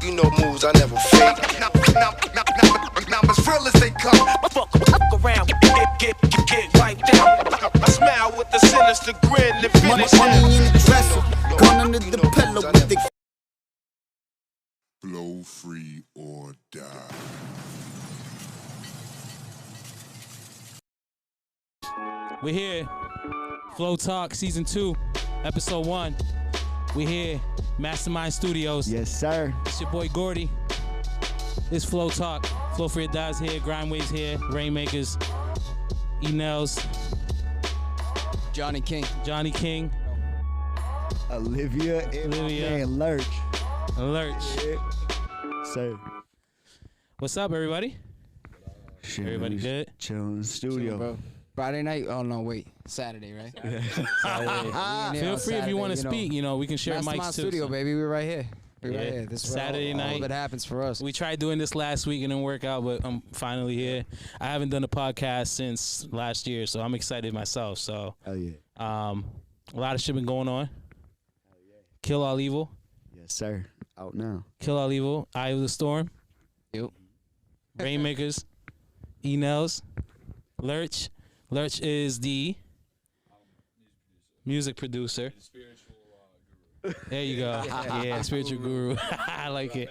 You know moves, I never fake. Now as real as they come. Fuck around, get wiped out. I smile with a sinister grin and finish Money in the dresser, gone under the pillow with the Blow free or die. We're here. Flow Talk Season 2, Episode 1. We're here. MasterMind Studios. Yes, sir. It's your boy GORDI. It's Flow Talk. Flow Free or Die's here. Grindwave's here. Reignmakers. Enels. Johnny King. Olivia and LURCH. Sir. What's up, everybody? Shit, Everybody man, good? Chilling in the studio. Bro. Friday night? Oh, no, wait. Saturday, right? Feel free if you want to speak. You know, we can share MasterMind mics too. Studio, so. baby. We're right here. We're Yeah. right here. This is Saturday all night. that happens for us. We tried doing this last week and it didn't work out, but I'm finally here. I haven't done a podcast since last year, so I'm excited myself. So, Hell yeah. a lot of shit been going on. Kill All Evil. Yes, sir. Out now. Kill All Evil. Eye of the Storm. Yep. Reignmakers. Enels. LURCH. LURCH is the music producer. There you go. Yeah, spiritual guru. I like it.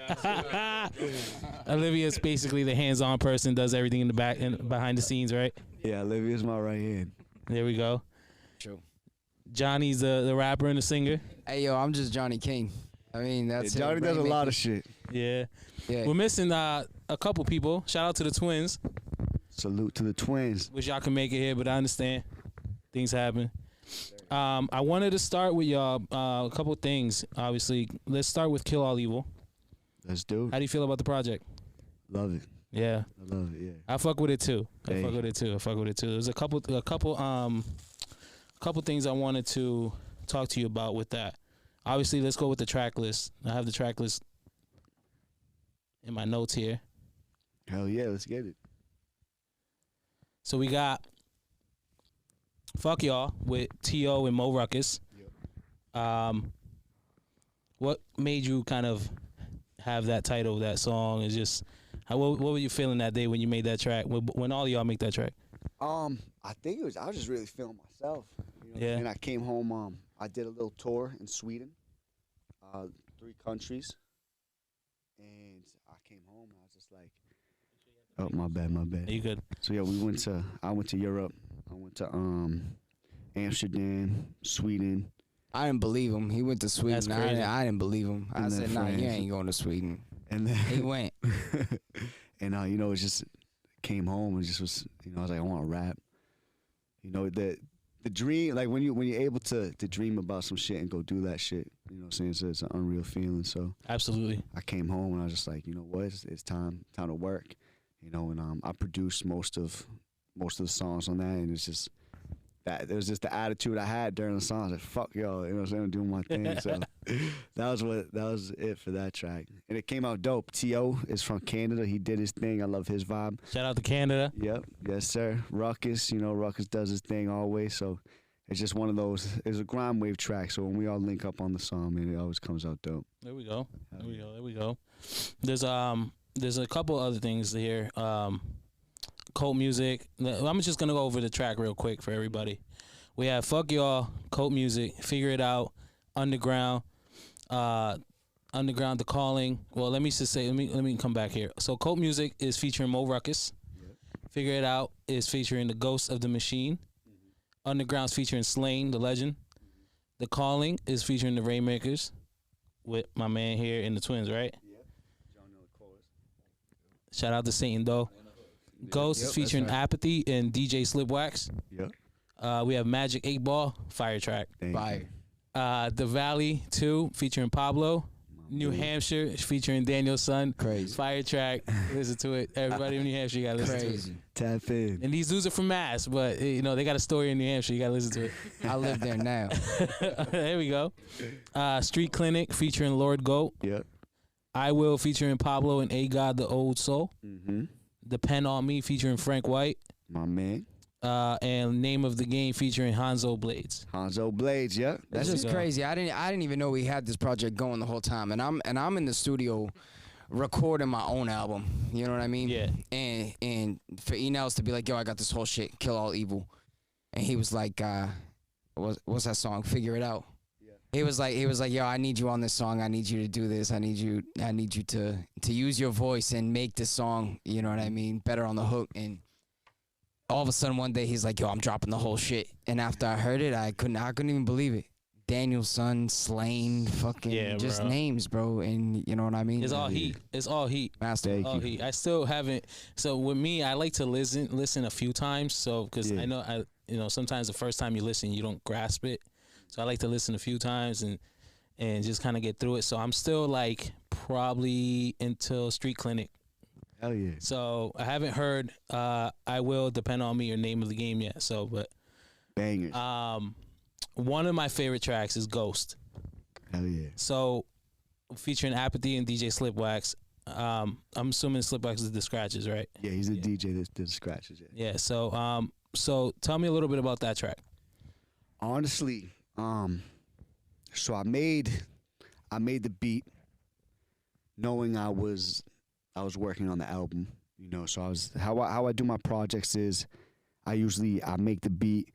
Olivia is basically the hands-on person, does everything in the back and behind the scenes, right? Yeah, Olivia's my right hand. There we go. True. Johnny's the rapper and the singer. Hey, yo, I'm just Johnny King. I mean, that's Johnny does a lot of shit. Yeah. Yeah. We're missing a couple people. Shout out to the twins. Salute to the twins. Wish y'all could make it here, but I understand. Things happen. I wanted to start with y'all a couple things. Obviously, let's start with Kill All Evil. Let's do How it. do you feel about the project? Love it. Yeah, I love it, yeah. I fuck with it too. I Hey. fuck with it too. There's a couple things I wanted to talk to you about with that. Obviously, let's go with the track list. I have the track list in my notes here. Hell yeah, let's get it. So we got Fuck Y'all with T.O. and Mo Ruckus. What made you kind of have that title, that song? Is just what were you feeling that day when you made that track? When all of y'all make that track? I think I was just really feeling myself. You know? Yeah. And I came home, I did a little tour in Sweden, 3 countries. And I came home and I was just like, oh, my bad. You good? So yeah, I went to Europe. I went to Amsterdam, Sweden. I didn't believe him. He went to Sweden. That's crazy. I didn't believe him. I And said, then nah, you France. ain't going to Sweden. And then He went. and you know, it just came home and just was, you know, I was like, I want to rap. You know, the dream, like when you're able to dream about some shit and go do that shit, you know what I'm saying? So it's an unreal feeling. So Absolutely. I came home and I was just like, you know what, it's time to work. You know, and I produced most of the songs on that, and it's just that it was just the attitude I had during the songs. Like, fuck y'all, you know what I'm saying? I'm doing my thing. So that was it for that track, and it came out dope. T.O. is from Canada. He did his thing. I love his vibe. Shout out to Canada. Yep, yes sir. Ruckus, you know, Ruckus does his thing always. So it's just one of those. It's a grime wave track. So when we all link up on the song, man, it always comes out dope. There we go. There we go. There's a couple other things here. Cult music. I'm just gonna go over the track real quick for everybody. We have Fuck Y'all, Cult Music, Figure It Out, Underground, The Calling. Well, let me come back here. So Cult Music is featuring Mo Ruckus. Figure It Out is featuring the Ghost of the Machine. Underground's featuring Slain, the legend. The Calling is featuring the Reignmakers with my man here in the Twins, right? Shout out to Satan though. Ghost is featuring Apathy and DJ Slipwax. Yep. We have Magic 8 Ball, fire track. Fire. The Valley 2 featuring Pablo. New Hampshire featuring Daniel's son. Crazy. Fire track. Listen to it. Everybody in New Hampshire, you gotta listen to it. Crazy. Tap in. And these dudes are from Mass, but you know they got a story in New Hampshire. You gotta listen to it. I live there now. There we go. Street Clinic featuring Lord Goat. Yep. I Will featuring Pablo and A God the Old Soul. Mm-hmm. Depend on Me featuring Frank White. My man. And Name of the Game featuring Hanzo Blades. Hanzo Blades, yep. That's just crazy. I didn't even know we had this project going the whole time. And I'm in the studio recording my own album. You know what I mean? Yeah. And for Enels to be like, yo, I got this whole shit, Kill All Evil. And he was like, what's that song? Figure It Out. Yeah. He was like, yo, I need you on this song. I need you to do this. I need you to use your voice and make this song, you know what I mean, better on the hook. And all of a sudden one day he's like, yo, I'm dropping the whole shit. And after I heard it, I couldn't even believe it. Daniel's son, Slain, fucking just bro. Names, bro. And you know what I mean? It's all heat. It's all heat. Master. All heat. I still haven't. So with me, I like to listen a few times. So because I know sometimes the first time you listen, you don't grasp it. So I like to listen a few times and just kind of get through it. So I'm still like probably until Street Clinic. Hell yeah. So I haven't heard I Will Depend on Me or Name of the Game yet. So but Bangers. one of my favorite tracks is Ghost. Hell yeah. So featuring Apathy and DJ Slipwax. I'm assuming Slipwax is the Scratches, right? Yeah, he's a DJ that does scratches. Yeah. Yeah. So tell me a little bit about that track. Honestly, so I made the beat knowing I was working on the album, so how I do my projects is I make the beat,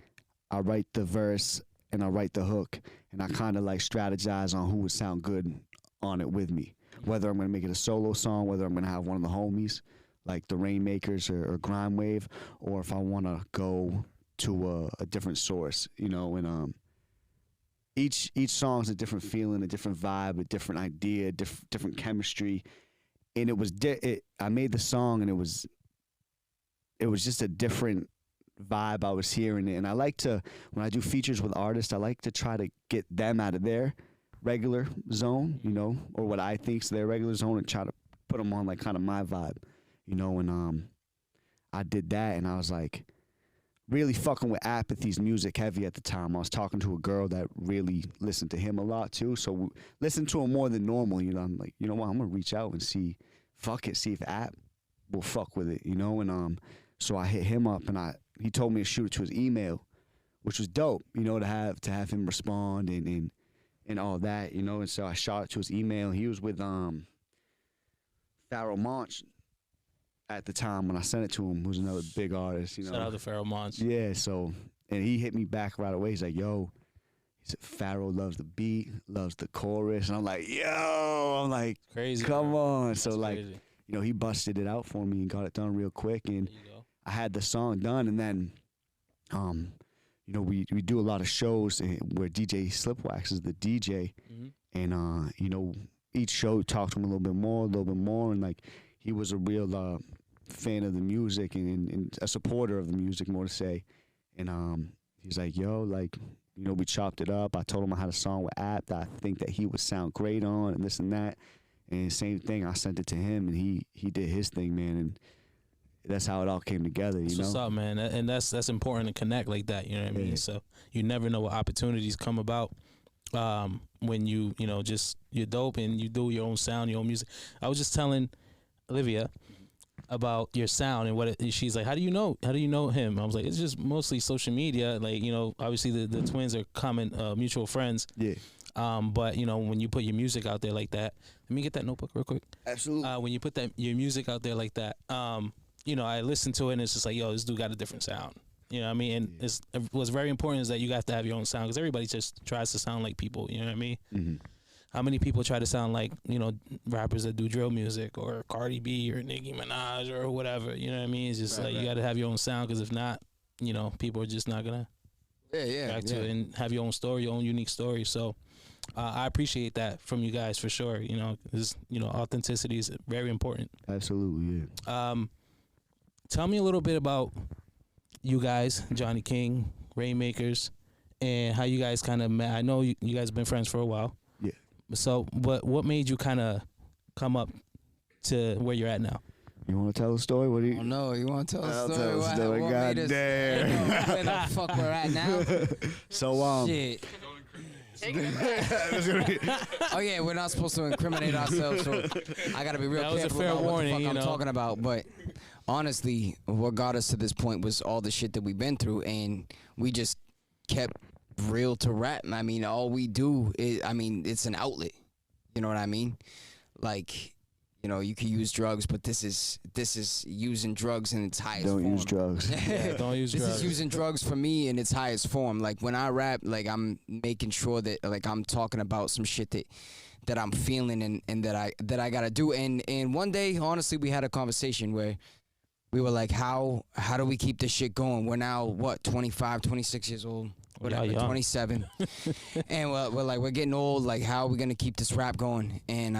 I write the verse, and I write the hook, and I kind of like strategize on who would sound good on it with me, whether I'm going to make it a solo song, whether I'm going to have one of the homies like the Reignmakers or Grime Wave, or if I want to go to a different source, and each song's a different feeling, a different vibe, a different idea, different chemistry, and I made the song, and it was just a different vibe I was hearing it. And I like to, when I do features with artists, I like to try to get them out of their regular zone, or what I think's their regular zone, and try to put them on like kind of my vibe, and I did that, and I was like really fucking with Apathy's music heavy at the time. I was talking to a girl that really listened to him a lot too, so listened to him more than normal. I'm like, you know what, I'm gonna reach out and see if App will fuck with it, and so I hit him up, and he told me to shoot it to his email, which was dope, to have him respond and all that, and so I shot it to his email. He was with Pharaoh Monch at the time when I sent it to him, who's another big artist, Shout out to Pharaoh Monch. Yeah, so, and he hit me back right away. He's like, yo, he said, Pharaoh loves the beat, loves the chorus. And I'm like, Crazy. Come on. So That's like, crazy. he busted it out for me and got it done real quick. And There you go. I had the song done, and then, we do a lot of shows where DJ Slipwax is the DJ. Mm-hmm. And, each show talked to him a little bit more. And like, he was a real fan of the music and a supporter of the music, more to say. And he's like, yo, like, we chopped it up. I told him I had a song with App that I think that he would sound great on, and this and that. And same thing, I sent it to him, and he did his thing, man. And that's how it all came together, That's what's up, man. And that's important to connect like that, you know what I mean? So you never know what opportunities come about when you're dope and you do your own sound, your own music. I was just telling Olivia about your sound and she's like, how do you know him? I was like, it's just mostly social media. Like, obviously the twins are common mutual friends. Yeah. But when you put your music out there like that, let me get that notebook real quick. Absolutely. When you put your music out there like that, I listen to it and it's just like, yo, this dude got a different sound. You know what I mean? And what's very important is that you have to have your own sound, because everybody just tries to sound like people. You know what I mean? Mm-hmm. How many people try to sound like, rappers that do drill music, or Cardi B or Nicki Minaj or whatever? You know what I mean? It's just you got to have your own sound, because if not, people are just not going to back to it and have your own story, your own unique story. So I appreciate that from you guys for sure. Authenticity is very important. Absolutely, yeah. Tell me a little bit about you guys, Johnny King, Reignmakers, and how you guys kind of met. I know you guys have been friends for a while. Yeah. So, what made you kind of come up to where you're at now? You want to tell the story? What do you? Oh no, you want to tell I'll the story? tell the story. What God made us- damn. Where the fuck we're at now? So Shit. Oh yeah, we're not supposed to incriminate ourselves, so I gotta be real That was a careful fair about warning, what the fuck you I'm know. talking about. But honestly, what got us to this point was all the shit that we've been through, and we just kept real to rap. I mean, all we do is, it's an outlet. You know what I mean? Like, you know, you can use drugs, but this is using drugs in its highest Don't form. use drugs. Yeah, don't use This drugs. is using drugs for me in its highest form. Like when I rap, like I'm making sure that like I'm talking about some shit that I'm feeling and that I gotta do. And one day, honestly, we had a conversation where we were like, how do we keep this shit going? We're now what, 25, 26 years old, whatever, young. 27, and we're like, we're getting old. Like, how are we gonna keep this rap going? And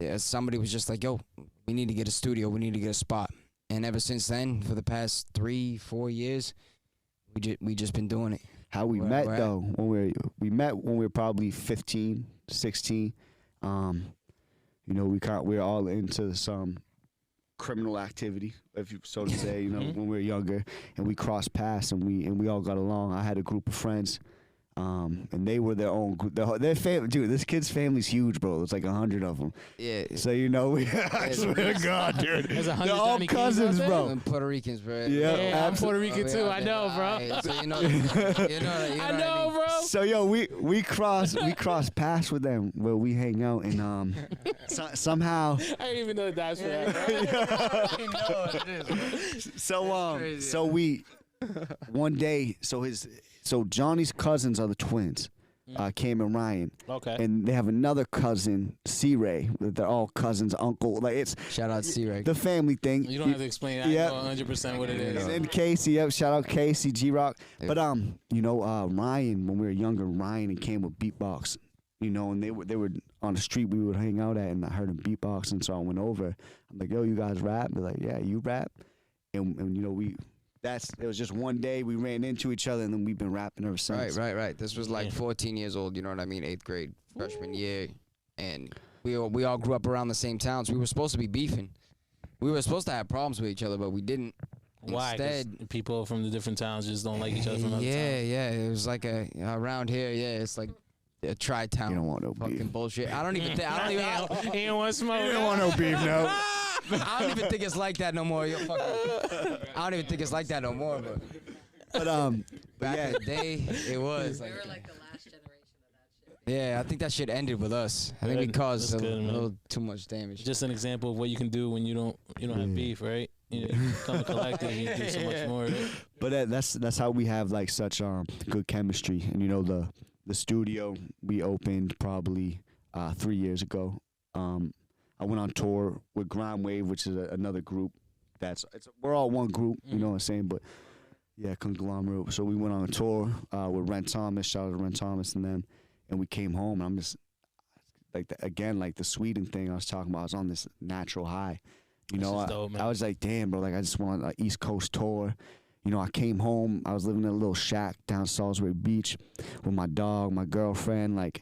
yeah, somebody was just like, yo, we need to get a studio, we need to get a spot. And ever since then, for the past 3-4 years, we just been doing it. How we Where met we're at. though, when we met when we were probably 15, 16. You know, we're all into some criminal activity, if you so to say. You know, when we were younger, and we crossed paths, and we all got along. I had a group of friends. And they were their own group. Their family, dude. This kid's family's huge, bro. It's like 100 of them. Yeah. So you know, I swear to God, dude, There's 100 they're all Johnny Kings out cousins, there? bro. And Puerto Ricans, bro. Yeah, Yeah, I'm absolutely. Puerto Rican too. I know, bro. Alright, so you know I know, bro. So yo, we cross paths with them where we hang out, and somehow. I didn't even know that's for that, bro. So we one day, so Johnny's cousins are the twins, Cam and Ryan. Okay. And they have another cousin, C-Ray. They're all cousins, uncle. Like it's Shout out C-Reg. the family thing. You don't have to explain. I Yeah. know 100% what it is. And Casey, yep, shout out Casey, G-Rock. But you know, Ryan, when we were younger, Ryan and Cam would beatbox. You know, and they were on the street we would hang out at, and I heard them beatbox, and so I went over. I'm like, yo, you guys rap? They're like, yeah, you rap? And you know, it was just one day we ran into each other, and then we've been rapping ever since. Right. This was like 14 years old, you know what I mean? 8th grade, freshman year. And we all grew up around the same towns. We were supposed to be beefing. We were supposed to have problems with each other, but we didn't. Why? 'Cause Instead, people from the different towns just don't like each other from other towns. yeah. It was like around here, it's like a tri-town. You don't want no fucking beef. bullshit. I don't even He don't want smoke. You don't want no beef, no. I don't even think it's like that no more. I don't even think it's like that no more. But back in the day, it was. We Like, were like the last generation of that shit. yeah, I think that shit ended with us. I think we Good. caused That's a good, man. little too much damage. Just an example of what you can do when you don't have beef, right? You become a collective and you do so much more. Right? But that's how we have like such good chemistry. And you know, the studio we opened probably 3 years ago. I went on tour with Grime Wave, which is another group. We're all one group, you know what I'm saying? But yeah, conglomerate. So we went on a tour with Ren Thomas. Shout out to Ren Thomas and them. And we came home, and I'm just like the Sweden thing I was talking about. I was on this natural high. You know, is dope, man. I was like, damn, bro. Like I just went on an East Coast tour. You know, I came home. I was living in a little shack down Salisbury Beach with my dog, my girlfriend. Like,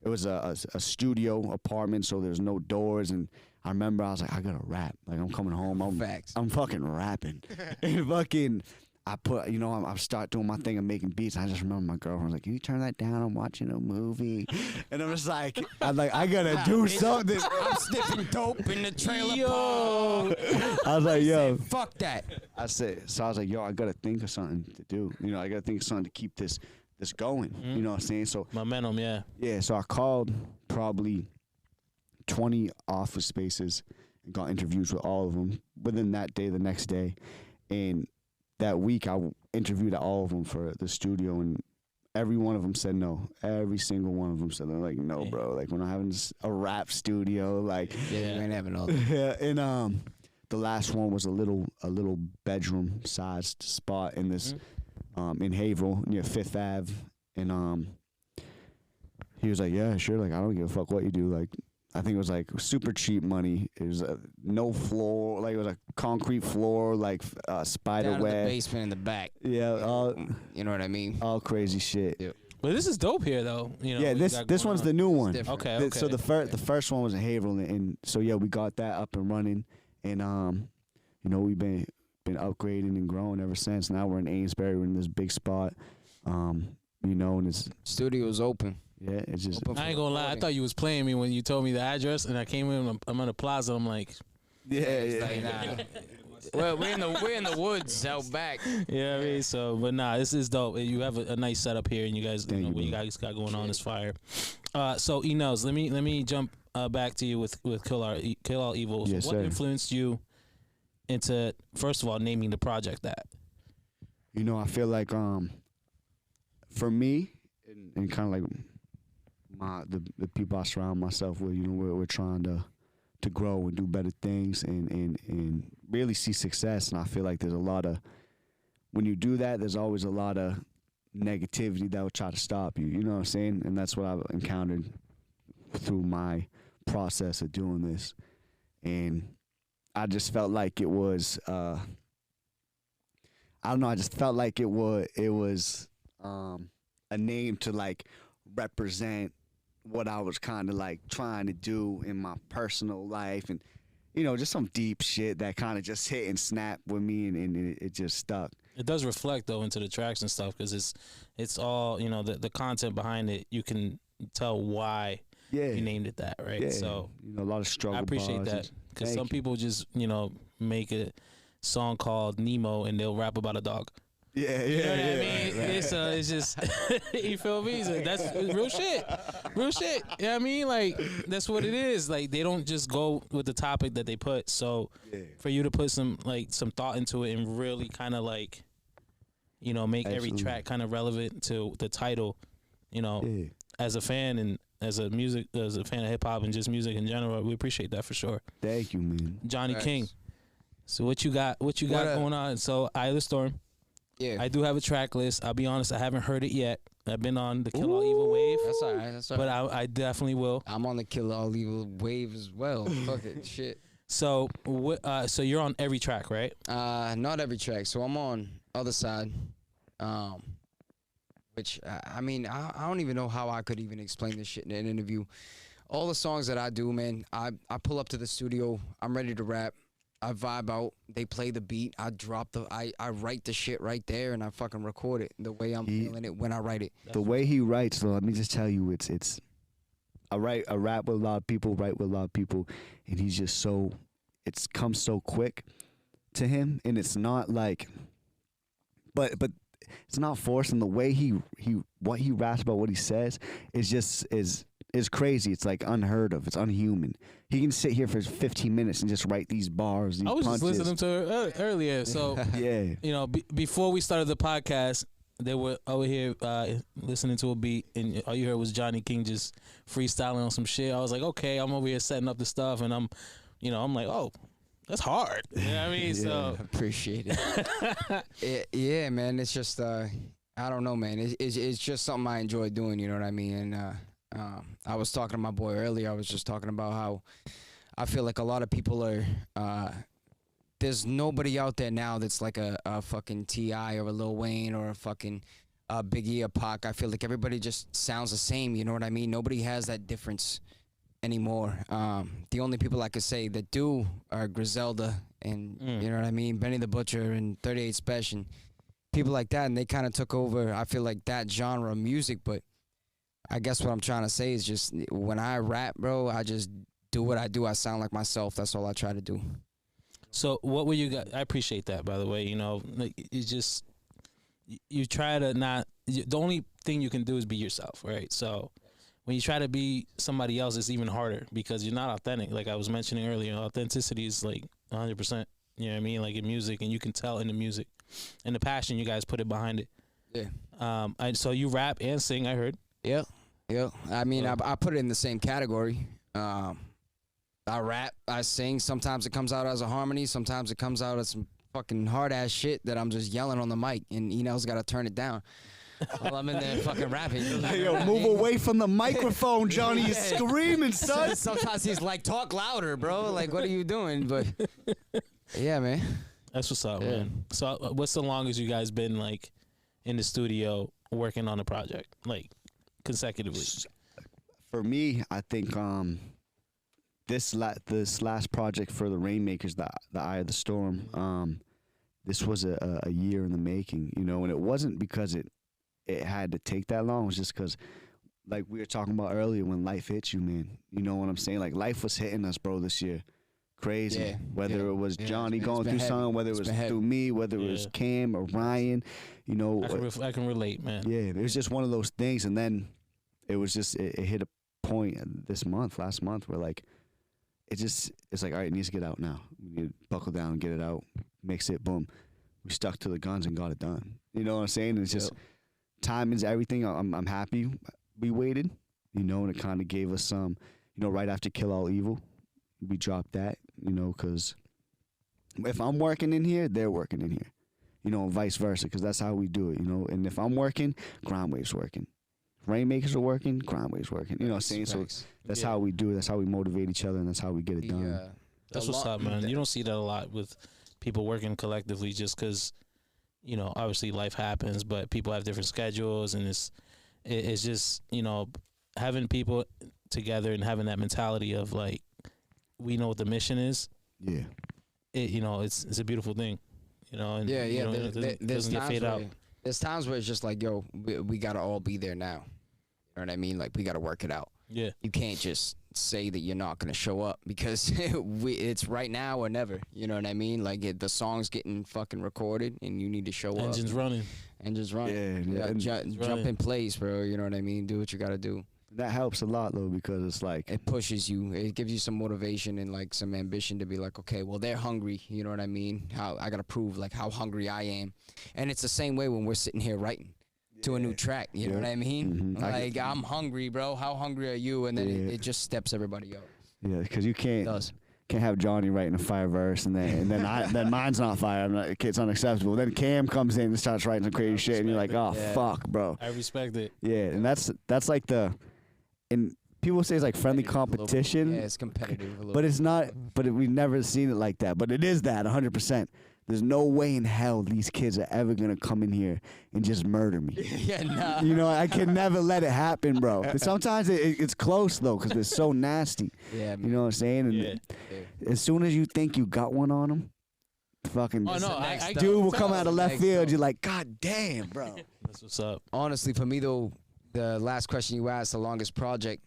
it was a studio apartment, so there's no doors. And I remember I was like, I gotta rap. Like, I'm coming home. Facts. I'm fucking rapping. And I start doing my thing of making beats. I just remember my girlfriend was like, can you turn that down? I'm watching a movie. And I'm just like, I gotta do something. I'm sniffing dope in the trailer Yo. I was like, yo. Fuck that. I was like, yo, I gotta think of something to do. You know, I gotta think of something to keep this going. You know what I'm saying? So Momentum, yeah. yeah, so I called probably 20 office spaces and got interviews with all of them within that day, the next day. And that week I interviewed all of them for the studio, and every one of them said no. Every single one of them said, they're like, no, bro. Like, we're not having a rap studio. Like, Yeah, you ain't having all yeah, and the last one was a little bedroom sized spot in this in Haverhill near Fifth Ave, and he was like, yeah, sure, like I don't give a fuck what you do. Like, I think it was like super cheap money. It was no floor, like it was a concrete floor, like spider down in the web. basement in the back. Yeah, You know what I mean? all crazy shit. Yeah. But this is dope here, though. You know, Yeah, what you this got this going one's on. the new one. different. Okay. So the first one was in Haverhill, and so yeah, we got that up and running, and you know, we've been upgrading and growing ever since. Now we're in Amesbury, we're in this big spot, you know, and it's Studio's open. yeah, it's just Open for I ain't gonna lie. I recording. thought you was playing me when you told me the address, and I came in. I'm on the plaza. I'm like, yeah. Like, nah. Well, we're in the woods out back. yeah, I mean, so, but nah, this is dope. You have a nice setup here, and you guys, Thank you, what you bro. guys got going on is fire. So Enels, let me jump back to you with Kill All Evil. Yes, what sir. influenced you into, first of all, naming the project that? You know, I feel like for me and kind of like the people I surround myself with, you know, we're trying to grow and do better things and really see success. And I feel like there's a lot of, when you do that, there's always a lot of negativity that will try to stop you. You know what I'm saying? And that's what I've encountered through my process of doing this. And I just felt like it was, I don't know, I just felt like it was a name to like represent what I was kind of like trying to do in my personal life, and you know, just some deep shit that kind of just hit and snapped with me, and it just stuck. It does reflect though into the tracks and stuff, because it's all, you know, the content behind it. You can tell why you named it that, right? Yeah. So you know, a lot of struggle. I appreciate bars that, because Thank some you. people just, you know, make a song called Nemo and they'll rap about a dog. Yeah, You know what I mean? It's just, you feel me? So that's real shit. Real shit. You know what I mean? Like, that's what it is. Like, they don't just go with the topic that they put. So, for you to put some thought into it and really kind of like, you know, make every track kind of relevant to the title, you know, as a fan and as a fan of hip hop and just music in general, we appreciate that for sure. Thank you, man. Johnny Thanks. King. So what you got going on? So Eye of the Storm. Yeah. I do have a track list. I'll be honest, I haven't heard it yet. I've been on the Kill All Evil wave. That's all right. That's all But right. I definitely will. I'm on the Kill All Evil wave as well. Fuck it. Shit. So so you're on every track, right? Not every track. So I'm on Other Side. Which, I mean, I don't even know how I could even explain this shit in an interview. All the songs that I do, man, I pull up to the studio. I'm ready to rap. I vibe out. They play the beat. I write the shit right there, and I fucking record it the way I'm feeling it when I write it. The way he writes, though, let me just tell you, it's I rap with a lot of people, write with a lot of people, and he's just so, it's comes so quick to him, and it's not like, but it's not forced. And the way he raps about what he says is just is crazy. It's like unheard of. It's unhuman. He can sit here for 15 minutes and just write these bars. These I was punches. just listening to her earlier. So Yeah. you know, before we started the podcast, they were over here listening to a beat, and all you heard was Johnny King just freestyling on some shit. I was like, okay, I'm over here setting up the stuff, and I'm like, oh, that's hard. You know what I mean? So Appreciate it. Yeah, man. It's just I don't know, man. It's just something I enjoy doing. You know what I mean? And I was talking to my boy earlier. I was just talking about how I feel like a lot of people are. There's nobody out there now that's like a fucking T.I. or a Lil Wayne or a fucking Biggie or Pac. I feel like everybody just sounds the same. You know what I mean? Nobody has that difference anymore. The only people I could say that do are Griselda and you know what I mean, Benny the Butcher and 38 Special and people like that, and they kind of took over. I feel like that genre of music, but I guess what I'm trying to say is just when I rap, bro, I just do what I do. I sound like myself. That's all I try to do. So what were you guys? I appreciate that, by the way. You know, like, it's just you try to not. The only thing you can do is be yourself, right? So when you try to be somebody else, it's even harder because you're not authentic. Like I was mentioning earlier, authenticity is like 100%. You know what I mean? Like in music, and you can tell in the music and the passion you guys put it behind it. Yeah. So you rap and sing. I heard. Yeah. I mean, I put it in the same category. I rap, I sing. Sometimes it comes out as a harmony. Sometimes it comes out as some fucking hard ass shit that I'm just yelling on the mic, and Enels got to turn it down while I'm in there fucking rapping. Yo, move away from the microphone, Johnny. You're screaming, son. Sometimes he's like, talk louder, bro. Like, what are you doing? But yeah, man. That's what's up, Yeah. man. So what's the longest you guys been like in the studio working on a project, like consecutively? For me, I think this last project for the Reignmakers, the Eye of the Storm, this was a year in the making, you know, and it wasn't because it had to take that long. It was just because, like we were talking about earlier, when life hits you, man, you know what I'm saying? Like life was hitting us, bro, this year. Crazy. Yeah, Whether it was Johnny it's going been through heavy. something, whether it It's was been heavy. through me, whether it was Cam or Ryan, you know. I can relate, man. Yeah, it was just one of those things, and then it was just it hit point last month, where like it's like, all right, it needs to get out now. We need to buckle down, get it out, mix it, boom. We stuck to the guns and got it done. You know what I'm saying? It's just time is everything. I'm happy we waited, you know, and it kind of gave us some, you know, right after Kill All Evil, we dropped that, you know, because if I'm working in here, they're working in here, you know, and vice versa, because that's how we do it, you know. And if I'm working, Grindwave's working. Reignmakers are working, Grindwave's working. You know what I'm saying? So that's how we do it. That's how we motivate each other, and that's how we get it done. Yeah. That's what's up, man. You don't see that a lot with people working collectively, just because, you know, obviously life happens, but people have different schedules, and it's just, you know, having people together and having that mentality of like, we know what the mission is. Yeah. You know, it's a beautiful thing, you know. And, yeah. You know, there's times where it's just like, yo, we gotta all be there now. You know what I mean? Like, we gotta work it out. Yeah. You can't just say that you're not gonna show up, because it's right now or never. You know what I mean? Like, the song's getting fucking recorded, and you need to show up. Engine's running. Yeah. Jump in place, bro. You know what I mean? Do what you gotta do. That helps a lot, though, because it's like, it pushes you. It gives you some motivation and like some ambition to be like, okay, well, they're hungry. You know what I mean? How I gotta prove like how hungry I am. And it's the same way when we're sitting here writing to a new track. You know what I mean? Mm-hmm. Like, I'm hungry, bro. How hungry are you? And then it just steps everybody up. Yeah, because you can't have Johnny writing a fire verse and then mine's not fire. It's unacceptable. Then Cam comes in and starts writing some crazy shit, and you're like, oh fuck, bro. I respect it. Yeah, and that's like and people say it's like friendly competition. Yeah, it's competitive a little but it's not. But we've never seen it like that. But it is that 100%. There's no way in hell these kids are ever gonna come in here and just murder me. Nah. You know, I can never let it happen, bro. Sometimes it's close though, because they're so nasty. Yeah, man. You know what I'm saying? And as soon as you think you got one on them, fucking dude will come out of left field. You're like, God damn, bro. That's what's up. Honestly, for me though, the last question you asked, the longest project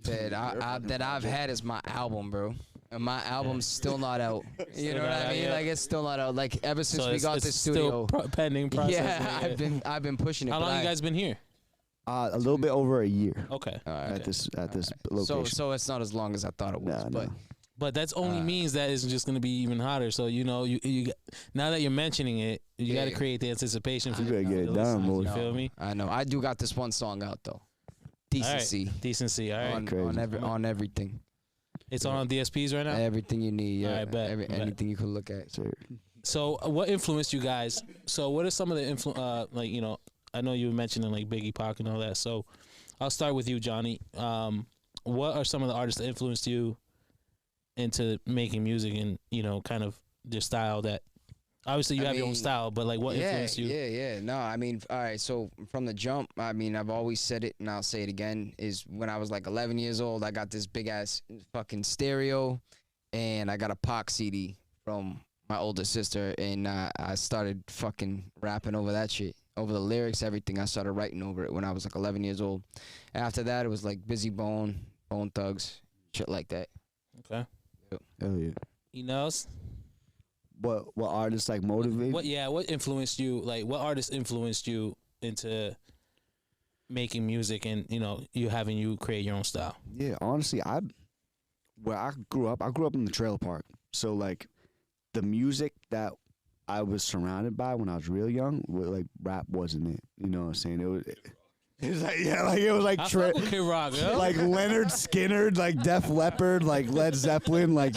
that I've had is my album, bro. And my album's still not out. You know what I mean? Like, it's still not out. Like, ever since we got this studio, still pending process. Yeah, I've been pushing it. How long you guys been here? A little bit over a year. Okay. At this location. So it's not as long as I thought it was. No. But that's only means that it's just gonna be even hotter. So you know, you now that you're mentioning it, you got to create the anticipation for you gotta get it done, boy. You feel me? I know. I do got this one song out though. Decency. All right. Decency. All right. On everything. It's on DSPs right now. Everything you need. Yeah. All right, bet. Anything you can look at. So what influenced you guys? So what are some of the like, you know, I know you were mentioning like Biggie, Pac, and all that. So I'll start with you, Johnny. What are some of the artists that influenced you into making music, and, you know, kind of your style? That obviously you have your own style, but like, what influenced you? Yeah. No, I mean, all right. So from the jump, I mean, I've always said it, and I'll say it again. Is when I was like 11 years old, I got this big ass fucking stereo, and I got a Pac CD from my older sister, and I started fucking rapping over that shit, over the lyrics, everything. I started writing over it when I was like 11 years old. After that, it was like Busy Bone Thugs, shit like that. Okay. Hell yeah. Enels? What artists like motivate? What influenced you? Like, what artist influenced you into making music, and, you know, you create your own style? Yeah, honestly, where I grew up in the trailer park. So like, the music that I was surrounded by when I was real young, like, rap wasn't it. You know what I'm saying? It was like, it was like Kid Rock, yo. like Leonard Skinner, like Def Leppard, like Led Zeppelin, like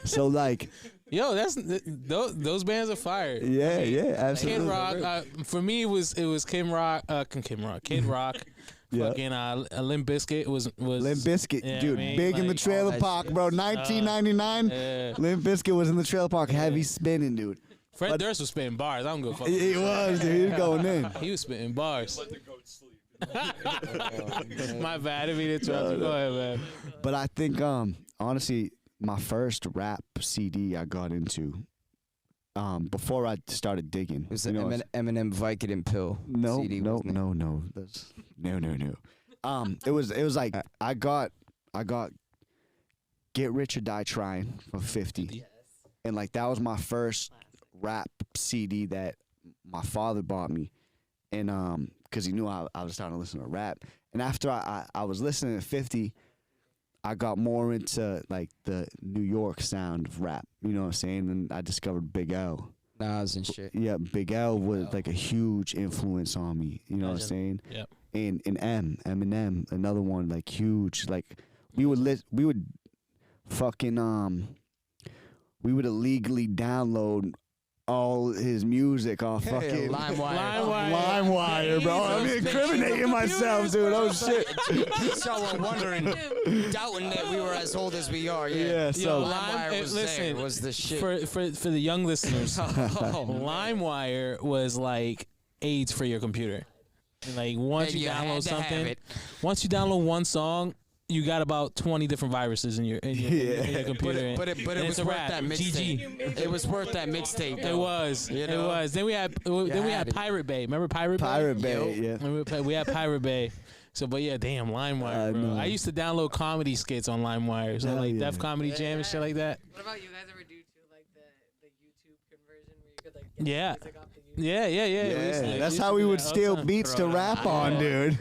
So like, yo, those bands are fire. Yeah, absolutely. Kid Rock, for me, it was Kid Rock, fucking Limp Bizkit was Limp Bizkit, dude, big in the trailer park, bro. 1999, Limp Bizkit was in the trailer park, heavy spinning, dude. Fred Durst was spitting bars. I don't go fuck. He was, dude. He was going in. He was spitting bars. Let the goat sleep. My bad. I didn't mean to interrupt you. Go ahead, man. But I think, honestly, my first rap CD I got into, before I started digging. It was the Eminem Vicodin pill CD. No. That's, no. It was like I got Get Rich or Die Trying for 50. Yes. And like, that was my first rap CD that my father bought me, and because he knew I was starting to listen to rap, And after I was listening to 50, I got more into like the New York sound of rap. You know what I'm saying? And I discovered Big L. Nas and shit. Yeah, Big L was like a huge influence on me. You know what I'm saying? Yep. And Eminem, another one like huge. Like we would illegally download all his music off fucking LimeWire, bro. I'm incriminating myself, dude. Oh shit. So we're wondering, doubting that we were as old as we are. Yeah. Yeah. So LimeWire was listen, there, was the shit. For the young listeners, LimeWire was like AIDS for your computer. Like once And you you had download to have something, it. once you download one song, you got about 20 different viruses in your computer. But it and was it's a worth wrap. that mixtape. GG. It was worth that mixtape. It was. You It know? was. Then we had had it. Pirate Bay. Remember Pirate Bay? Pirate Bay, yeah. Remember we had Pirate Bay. So, but yeah, damn, LimeWire, bro. know. I used to download comedy skits on LimeWire. So Hell like yeah. Def Comedy Jam and shit like that. What about you guys ever do to like the YouTube conversion where you could like get Yeah. the music off the YouTube? Yeah. We used to- yeah, that's used how to we do would that all steal the time. beats to rap on, dude.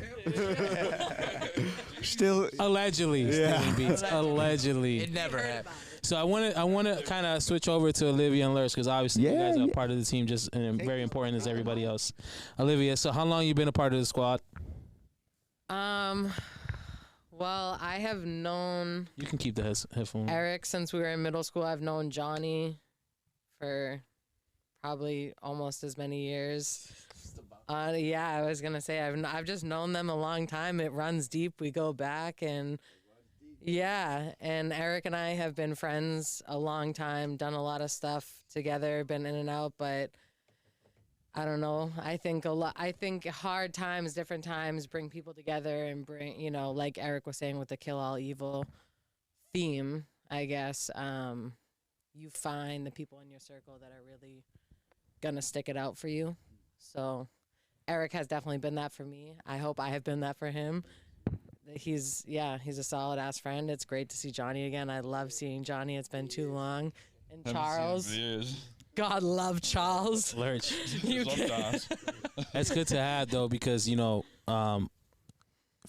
Still, Allegedly, stealing beats. Allegedly. It never happened. So I want to kind of switch over to Olivia and Lurch because obviously you Yeah, guys are yeah. part of the team, just very important as everybody else. Olivia, so how long you been a part of the squad? Well, I have known You can keep the headphone. Eric since we were in middle school. I've known Johnny for probably almost as many years. Yeah, I was gonna say I've just known them a long time. It runs deep. We go back and yeah, and Eric and I have been friends a long time. Done a lot of stuff together. Been in and out, but I don't know. I think hard times, different times bring people together and bring, like Eric was saying with the kill all evil theme, I guess, you find the people in your circle that are really going to stick it out for you. So Eric has definitely been that for me. I hope I have been that for him. He's a solid ass friend. It's great to see Johnny again. I love seeing Johnny. It's been too long. And Charles. God love Charles. Lurch. You can. That's good to have though, because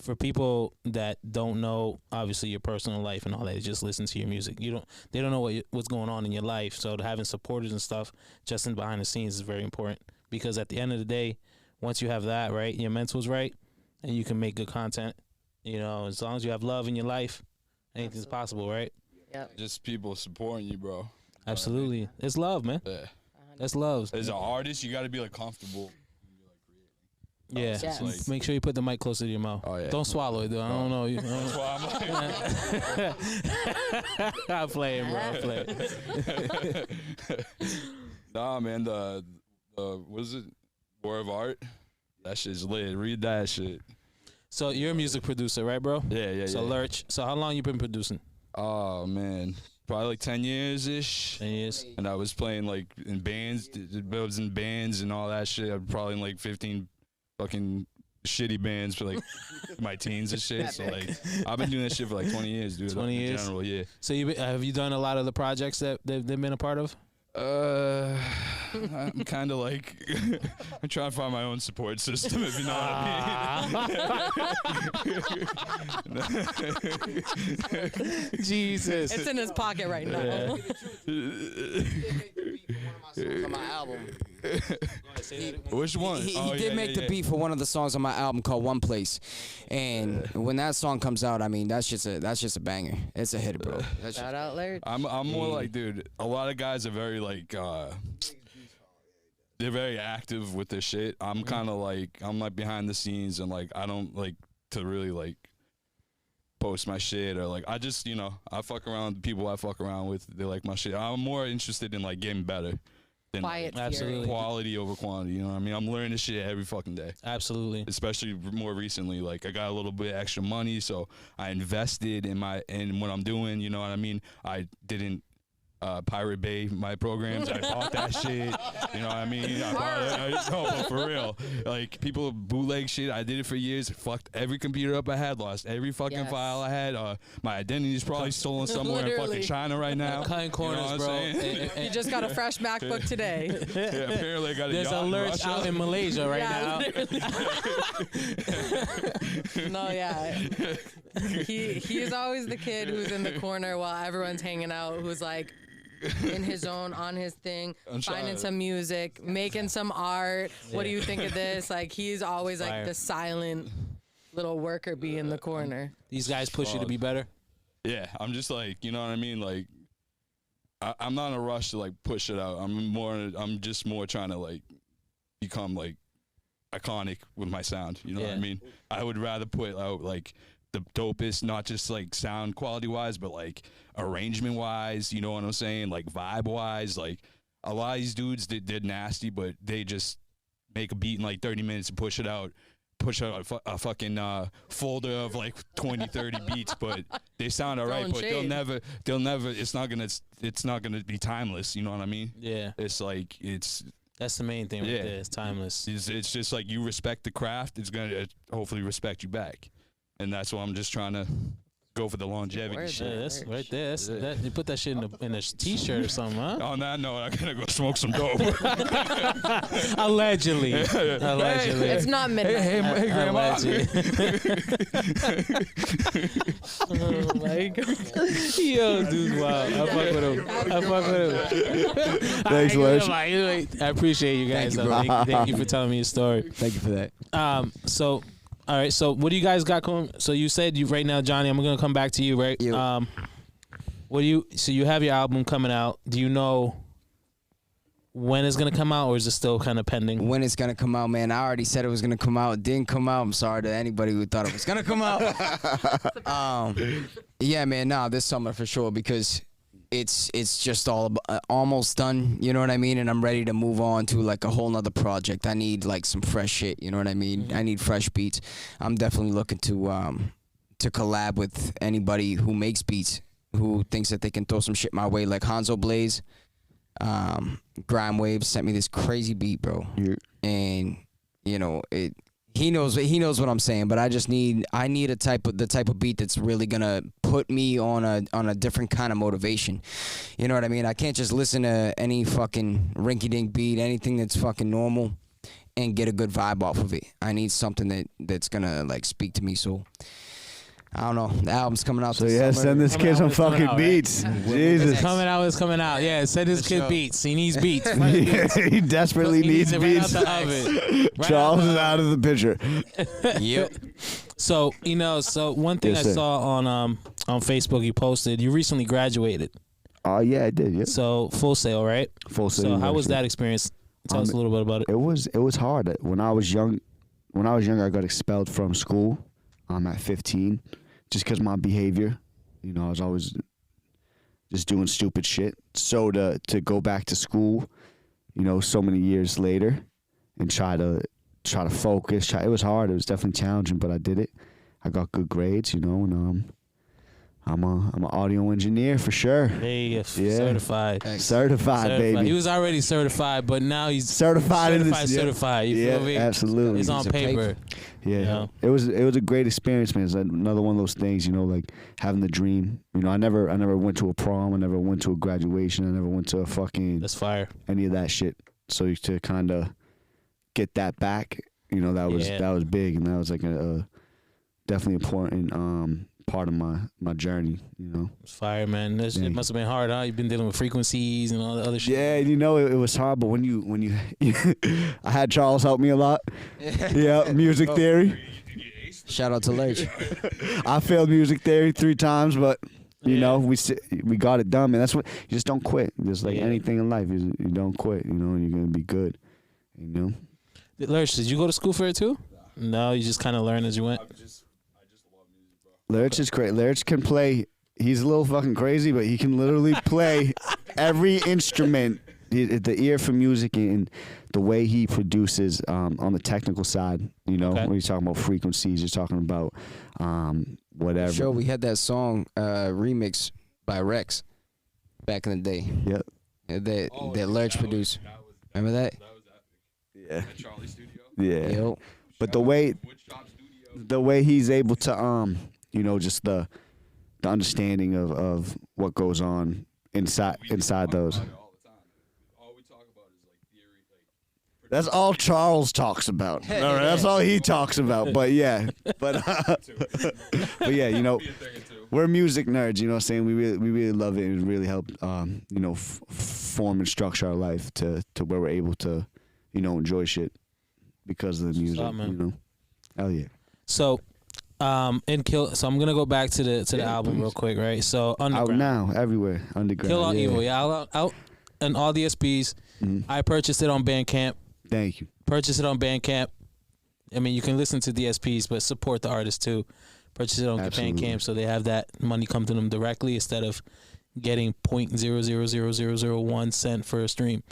for people that don't know, obviously your personal life and all that, they just listen to your music. They don't know what's going on in your life. So having supporters and stuff just in behind the scenes is very important, because at the end of the day, once you have that right, your mental's right, and you can make good content. As long as you have love in your life, anything's possible, right? Yep. Just people supporting you, bro. Absolutely. It's love, man. Yeah. That's love. As an artist, you got to be like comfortable. Yeah. Yes. Like, Make sure you put the mic closer to your mouth. Oh, yeah. Don't swallow it, though. I don't know. that's why I'm like, I'm playing, bro. I'm playing. nah, man. The what is it? War of Art. That shit's lit. Read that shit. So you're a music producer, right, bro? Yeah. So Lurch. So how long you been producing? Oh man, probably like 10 years ish. 10 years. And I was playing like in bands. I was in bands and all that shit. I was probably in like 15 fucking shitty bands for like my teens and shit. So like I've been doing that shit for like 20 years, dude. 20 in years? general, yeah. So have you done a lot of the projects that they've been a part of? I'm kind of like I'm trying to find my own support system, if you know what I mean. Jesus. It's in his pocket right now. On my album. Which one? He Oh, did yeah, make yeah, the yeah. beat for one of the songs on my album called One Place, and when that song comes out, I mean that's just a banger. It's a hit, bro. That's Shout out, Larry. I'm more like, dude, a lot of guys are very like they're very active with their shit. I'm kind of like, I'm like behind the scenes, and like I don't like to really like post my shit, or like I just, I fuck around with the people I fuck around with. They like my shit. I'm more interested in like getting better than Quiet Absolutely. quality over quantity. You know what I mean? I'm learning this shit every fucking day. Absolutely. Especially more recently, like I got a little bit extra money, so I invested in what I'm doing. You know what I mean? I didn't Pirate Bay, my programs. I bought that shit. You know what I mean? I bought it. No, but for real. Like, people bootleg shit. I did it for years. Fucked every computer up I had. Lost every fucking file I had. My identity is probably stolen somewhere in fucking China right now. Cutting corners, bro. You just got a fresh MacBook today. Yeah, apparently I got a There's yacht a in lurch Russia. out in Malaysia right now. No, yeah. He's always the kid who's in the corner while everyone's hanging out, who's like in his zone, on his thing, finding some music, making some art. What do you think of this? Like, he's always like the silent little worker bee in the corner. These guys push you to be better. Yeah, I'm just like, you know what I mean? Like, I'm not in a rush to like push it out. I'm just more trying to like become like iconic with my sound. You know what I mean? I would rather put out like the dopest, not just like sound quality wise, but like arrangement wise, you know what I'm saying? Like vibe wise, like a lot of these dudes they're nasty, but they just make a beat in like 30 minutes and push out a fucking folder of like 20, 30 beats, but they sound all right, but they'll never, it's not gonna be timeless. You know what I mean? Yeah. It's like, that's the main thing right there. It's timeless. It's just like you respect the craft, it's gonna hopefully respect you back. And that's why I'm just trying to go for the longevity shit. Yeah, that's right there. You put that shit in a t-shirt or something, huh? On that note, I gotta go smoke some dope. Allegedly. Allegedly. It's not midnight. Hey, grandma. Oh my God. Yo, dude, wow. I fuck with him. Thanks, Lurch. I appreciate you guys. Thank you for telling me your story. Thank you for that. So, all right. So, what do you guys got going? So, you said right now, Johnny. I'm gonna come back to you, right? Yep. So you have your album coming out. Do you know when it's gonna come out, or is it still kind of pending? When it's gonna come out, man. I already said it was gonna come out. It didn't come out. I'm sorry to anybody who thought it was gonna come out. Yeah, man. Nah, this summer for sure, because it's just almost done. You know what I mean? And I'm ready to move on to like a whole nother project. I need like some fresh shit. You know what I mean? Mm-hmm. I need fresh beats. I'm definitely looking to collab with anybody who makes beats, who thinks that they can throw some shit my way, like Hanzo Blaze. Grime Waves sent me this crazy beat, bro. Yeah. And you know, he knows what I'm saying, but I need the type of beat that's really gonna put me on a different kind of motivation. You know what I mean? I can't just listen to any fucking rinky-dink beat, anything that's fucking normal, and get a good vibe off of it. I need something that's gonna like speak to me. So I don't know. The album's coming out. So this yeah, summer. send this kid some fucking out, beats. Right? Jesus. It's coming out. Yeah, send this kid beats. He needs beats. He desperately needs beats. Right out the oven. Charles is out of the picture. Yep. So one thing I saw on Facebook, you posted you recently graduated. Oh yeah, I did. Yeah. So Full Sail, right? Full Sail. So how was that experience? Tell us a little bit about it. It was hard. When I was young, I got expelled from school. I'm at 15. Just because my behavior, you know, I was always just doing stupid shit. So to go back to school, you know, so many years later, and try to focus. It was hard. It was definitely challenging, but I did it. I got good grades, you know, and I'm an audio engineer for sure. Hey, certified. Certified, baby. He was already certified, but now he's certified. Certified. You feel me? Absolutely. It's on paper. Yeah, you know? It was a great experience, man. It's another one of those things, you know, like having the dream. You know, I never went to a prom. I never went to a graduation. I never went to a fucking that's fire. Any of that shit. So to kind of get that back, you know, that was big, and that was like a definitely important part of my journey, you know. It's fire, man. It must have been hard, huh? You've been dealing with frequencies and all the other shit. Yeah, you know, it was hard, but when you I had Charles help me a lot. Yeah, music theory. Shout out to Lurch. I failed music theory 3 times, but you know, we got it done, man. That's what you just don't quit. Just like anything in life, you don't quit, you know, and you're gonna be good, you know. Lurch, did you go to school for it too? No, you just kind of learned as you went. Lurch is great. Lurch can play. He's a little fucking crazy, but he can literally play every instrument. The ear for music and the way he produces on the technical side. You know, when you're talking about frequencies, you're talking about whatever. Sure, we had that song remix by Rex. back in the day. Yep. That Lurch produced. Remember that? Yeah. Charlie Studio. Yeah. Yo. But the way he's able to just the understanding of what goes on inside those. That's all Charles talks about. All right, that's all he talks about. But yeah, but yeah, we're music nerds. You know what I'm saying? We really love it, and it really helped form and structure our life to where we're able to enjoy shit because of the music. Hell yeah. So, so I'm gonna go back to the album real quick, right? So Underground. Out now, everywhere. Underground. Kill All Evil, yeah. Out and all the SPs. I purchased it on Bandcamp. Thank you. Purchase it on Bandcamp. I mean, you can listen to the SPs, but support the artist too. Purchase it on Bandcamp so they have that money come to them directly instead of getting 0.000001 cent for a stream.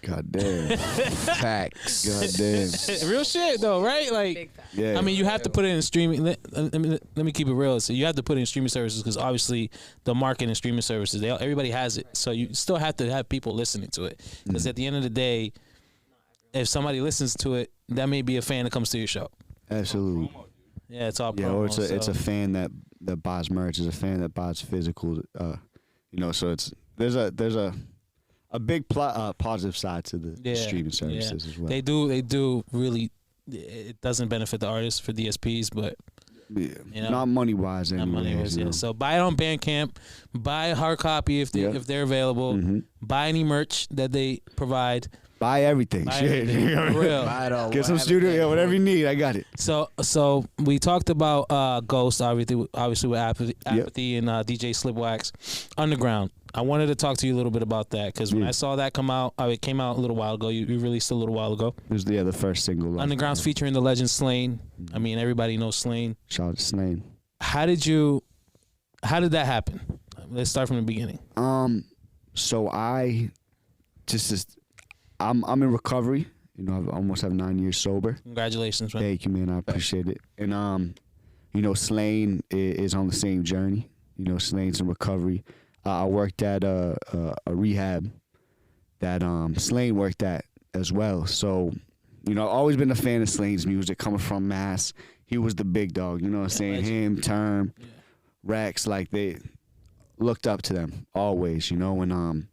God damn. Facts. God damn. Real shit though, right? Like, yeah. I mean, you have to put it in streaming. Let me keep it real. So you have to put it in streaming services because obviously the market in streaming services, everybody has it. So you still have to have people listening to it because at the end of the day, if somebody listens to it, that may be a fan that comes to your show. Absolutely. Yeah, it's all promo. Yeah, or it's a fan that buys merch, it's a fan that buys physical. So there's a big positive side to the streaming services as well. They do really. It doesn't benefit the artists for DSPs, but not money wise. Not money wise. Yeah. So buy it on Bandcamp. Buy a hard copy if they're available. Buy any merch that they provide. Buy everything. Buy Shit. everything. For real. Buy it all. Get some studio, whatever you need, I got it. So we talked about Ghost, obviously with Apathy and DJ Slipwax. Underground. I wanted to talk to you a little bit about that because when I saw that come out, it came out a little while ago. You released it a little while ago. It was the first single. Underground's featuring the legend Slain. I mean, everybody knows Slain. Shout out to Slain. How did that happen? Let's start from the beginning. So I'm in recovery. I almost have 9 years sober. Congratulations, man. Thank you, man. I appreciate it. And Slain is on the same journey. Slain's in recovery. I worked at a rehab that Slain worked at as well. So, I've always been a fan of Slain's music coming from Mass. He was the big dog, you know what I'm saying? Him, Term, Rex, like they looked up to them always, and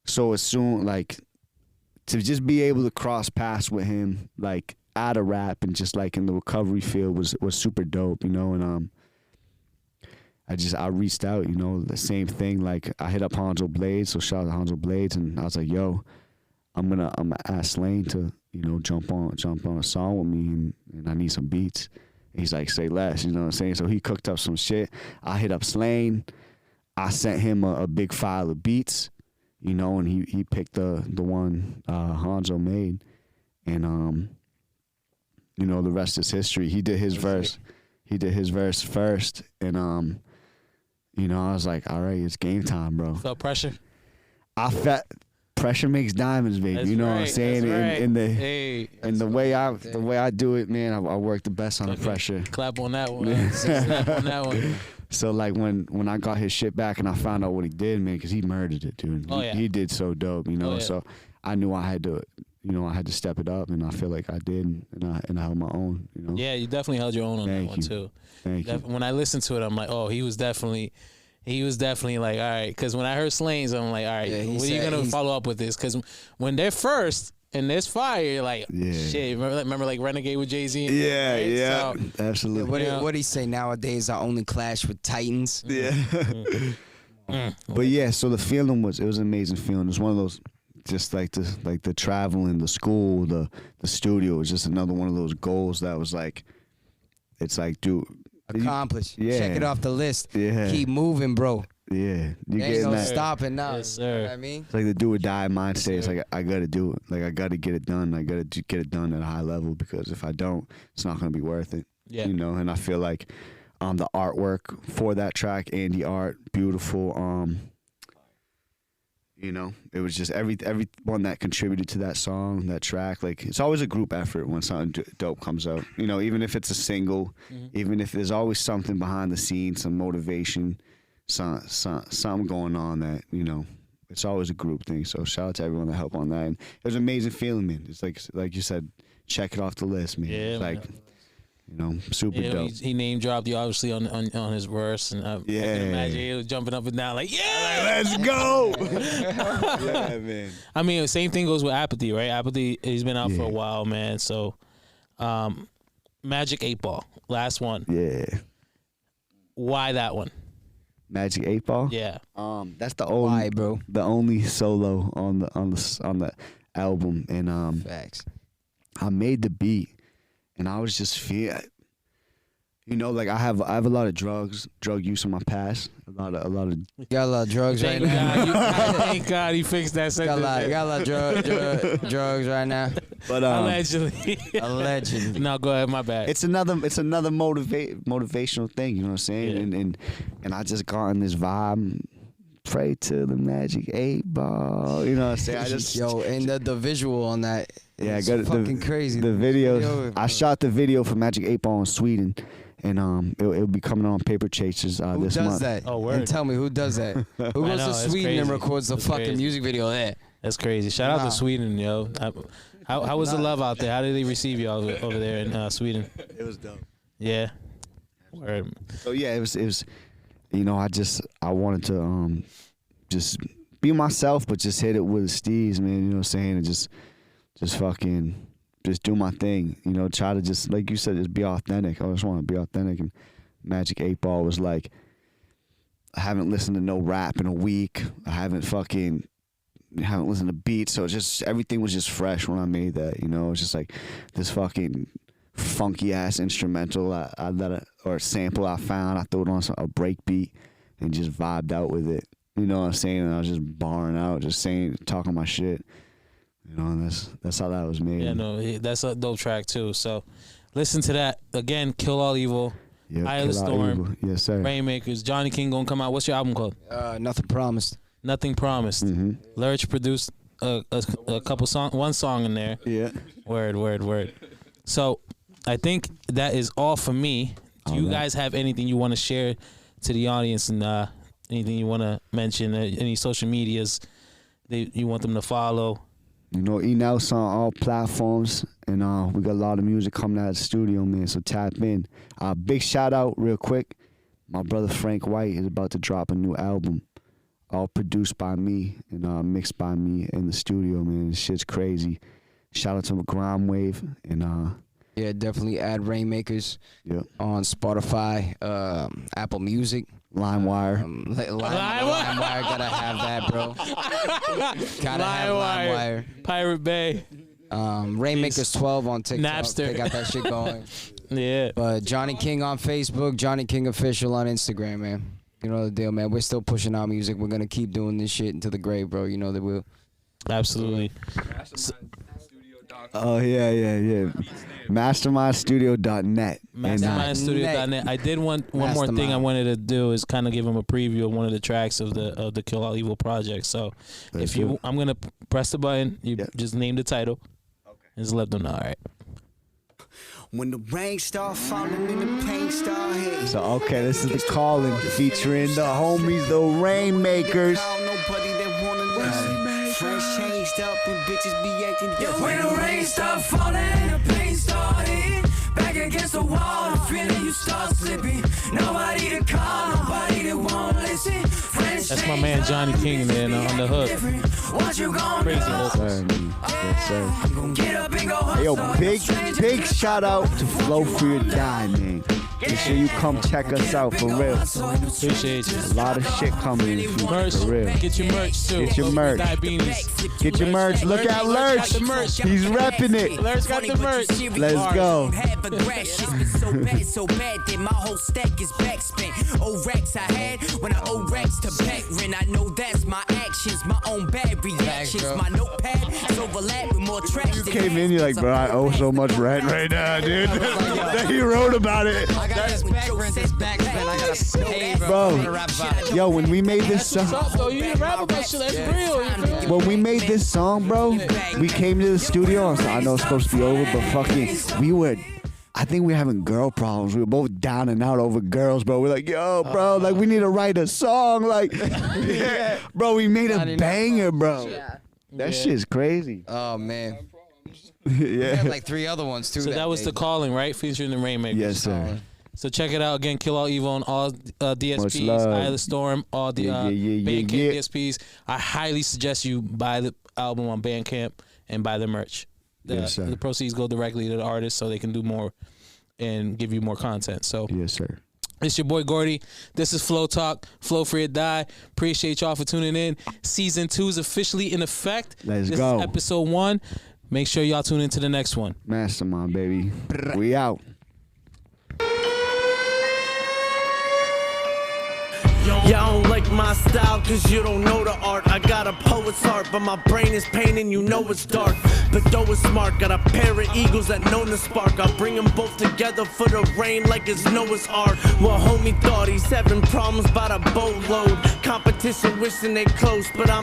so as soon to just be able to cross paths with him like out of rap and just like in the recovery field was super dope, and I reached out, the same thing. Like I hit up Hanzo Blades, so shout out to Hanzo Blades, and I was like, yo, I'm gonna ask Slain to, jump on a song with me, and I need some beats. And he's like, say less, you know what I'm saying? So he cooked up some shit. I hit up Slain. I sent him a big file of beats, and he picked the one Hanzo made, and the rest is history. He did his verse. He did his verse first, and I was like, all right, it's game time, bro. Felt pressure? I felt pressure makes diamonds, baby. That's you know right, what I'm saying? that's And the way I do it, man, I work the best on the pressure. Clap on that one. Clap on that one. So like when I got his shit back and I found out what he did, man, because he murdered it, dude. He did so dope, So I knew I had to. I had to step it up, and I feel like I did, and I held my own. Yeah, you definitely held your own on that one too. Thank you. When I listened to it, I'm like, oh, he was definitely like, all right. Because when I heard Slains, I'm like, all right, what are you gonna follow up with this? Because when they're first and there's fire, you're like, shit. Remember like Renegade with Jay-Z? Yeah, So, absolutely. What do you say nowadays? I only clash with Titans. Yeah. But yeah, so the feeling was an amazing feeling. It was one of those. Just like the traveling, the school, the studio was just another one of those goals that was like, it's like, dude, accomplish. Yeah. Check it off the list. Yeah. Keep moving, bro. Yeah, you Ain't no that. stopping now. Yes, sir. You know what I mean? It's like the do or die mindset. It's like I gotta do it. Like I gotta get it done. I gotta get it done at a high level because if I don't, it's not gonna be worth it. Yeah. And I feel like the artwork for that track, Andy Art, beautiful. It was just everyone that contributed to that song, that track. Like it's always a group effort when something dope comes out. Even if it's a single, even if there's always something behind the scenes, some motivation, something going on that, you know, it's always a group thing. So shout out to everyone that helped on that. And it was an amazing feeling, man. It's like you said, check it off the list, man. Yeah, it's like, you know, super dope. He name dropped you obviously on his verse, and I can imagine he was jumping up and down like, yeah, let's go. Yeah, man. I mean, same thing goes with Apathy, right? Apathy, he's been out for a while, man. So, Magic 8 Ball, last one. Yeah. Why that one? Magic 8 Ball. Yeah. That's the only bro? The only solo on the album, and Facts. I made the beat, and I was just you know, like I have a lot of drug use in my past. A lot of. You got a lot of drugs right now. Thank God he fixed that sentence. You got a lot of drugs right now. But Allegedly. Allegedly. No, go ahead. My bad. It's another motivational thing. You know what I'm saying? Yeah. And I just got in this vibe. Pray to the Magic 8 Ball. You know what I'm saying? I just and the visual on that. Yeah, it's I got fucking crazy. The video. I shot the video for Magic 8 Ball in Sweden, and it'll be coming on Paper Chasers this month. Who does that? Oh, word. And tell me who does that? Who goes know, to it's Sweden and crazy. records the It's fucking crazy. music video there? That's crazy. Shout out to Sweden, yo. How was the love out there? How did they receive you over there in Sweden? It was dope. Yeah. Word. So yeah, it was. You know, I wanted to just be myself, but just hit it with steez, man. You know what I'm saying? And just fucking just do my thing. You know, try to just, like you said, just be authentic. I just want to be authentic. And Magic 8 Ball was like, I haven't listened to no rap in a week. I haven't listened to beats. So everything was just fresh when I made that. You know, it was just like this fucking funky ass instrumental or sample I found. I threw it on a break beat and just vibed out with it. You know what I'm saying? And I was just barring out, just talking my shit. You know, and that's how that was made. Yeah, no, that's a dope track too. So listen to that. Again, Kill All Evil, Yep, Eye of the Kill All Storm, Evil. Yes, sir. Reignmakers, Johnny King gonna come out. What's your album called? Nothing promised. Nothing Promised. Mm-hmm. Lurch produced a couple one song in there. Yeah. Word. So I think that is all for me. Do you guys have anything you want to share to the audience, and anything you want to mention? Any social medias that you want them to follow? You know, Enels on all platforms, and we got a lot of music coming out of the studio, man. So tap in. Big shout out, real quick. My brother Frank White is about to drop a new album, all produced by me and mixed by me in the studio, man. This shit's crazy. Shout out to Grime Wave and Yeah, definitely add Reignmakers Yep. on Spotify, Apple Music. LimeWire. LimeWire, gotta have that, bro. Gotta have LimeWire. Pirate Bay. Reignmakers 12 on TikTok. Napster. They got that shit going. Yeah. But Johnny King on Facebook, Johnny King Official on Instagram, man. You know the deal, man. We're still pushing our music. We're gonna keep doing this shit into the grave, bro. You know that we'll. Absolutely. Oh, yeah. MasterMindStudio.net. MasterMindStudio.net. I did one more thing I wanted to do is kind of give them a preview of one of the tracks of the Kill All Evil project. So I'm gonna press the button. You just name the title. Okay. And just let them know. All right. When the rain start falling and the pain start hitting. So, okay, this is The Calling featuring the homies, the Reignmakers. Nobody that wanna listen. Friends changed up and bitches be acting different. When the rain start falling and the pain start hitting, back against the wall, the feeling you start slipping. Nobody to call, nobody that won't listen. Friends That's my man Johnny King, man, on the hook. What you gonna Crazy do? hook. Yes, sir. Get up and go Hey, yo, hustle. big shout out to Flow For Your Die, man. Make sure you come check us out, for real. Appreciate you. A lot of shit coming in, Merch. for real. Get your merch too. Get your merch. Diabetes. Get your merch. Look at Lurch. Got the merch. He's repping it. Lurch got the merch. Let's go. Have aggression, so bad that my whole stack is backspent. Old racks I had when I owe racks to back rent. I know that's my actions, my own bad reactions. bro. My notepad is overlapped with more tracks. You came in, you're like, bro, I owe so much rent right now, dude. Then he wrote about it. I got this back rent, this backspent. I gotta pay, Bro, yo, when we made this song, What's up, though? You didn't rap about shit. That's real. You feel me? when we made this song, bro, we came to the studio. I know it's supposed to be over, but fucking, we were I think we're having girl problems. We were both down and out over girls, bro. We're like, yo, bro, like we need to write a song. Like, yeah. Bro, we made a banger, bro. Yeah. That shit's crazy. Oh man. Yeah. We had like 3 other ones too. So that was day. The Calling, right? Featuring the Reignmakers. Yes, sir. So check it out again. Kill All Evil on all DSPs, Eye of the Storm, all the Bandcamp DSPs. I highly suggest you buy the album on Bandcamp and buy the merch. Yes, sir. The proceeds go directly to the artist so they can do more and give you more content. So Yes, sir. it's your boy GORDI. This is Flow Talk, Flow Free or Die. Appreciate y'all for tuning in. Season 2 is officially in effect. Let's This go. is episode 1. Make sure y'all tune into the next one. Mastermind, baby. We out. Y'all don't like my style cause you don't know the art. I got a poet's heart, but my brain is pain and you know it's dark. But though it's smart, got a pair of eagles that know the spark. I'll bring them both together for the rain like it's Noah's Ark. Well, homie thought he's having problems by the boatload. Competition wishing they close, but I'm the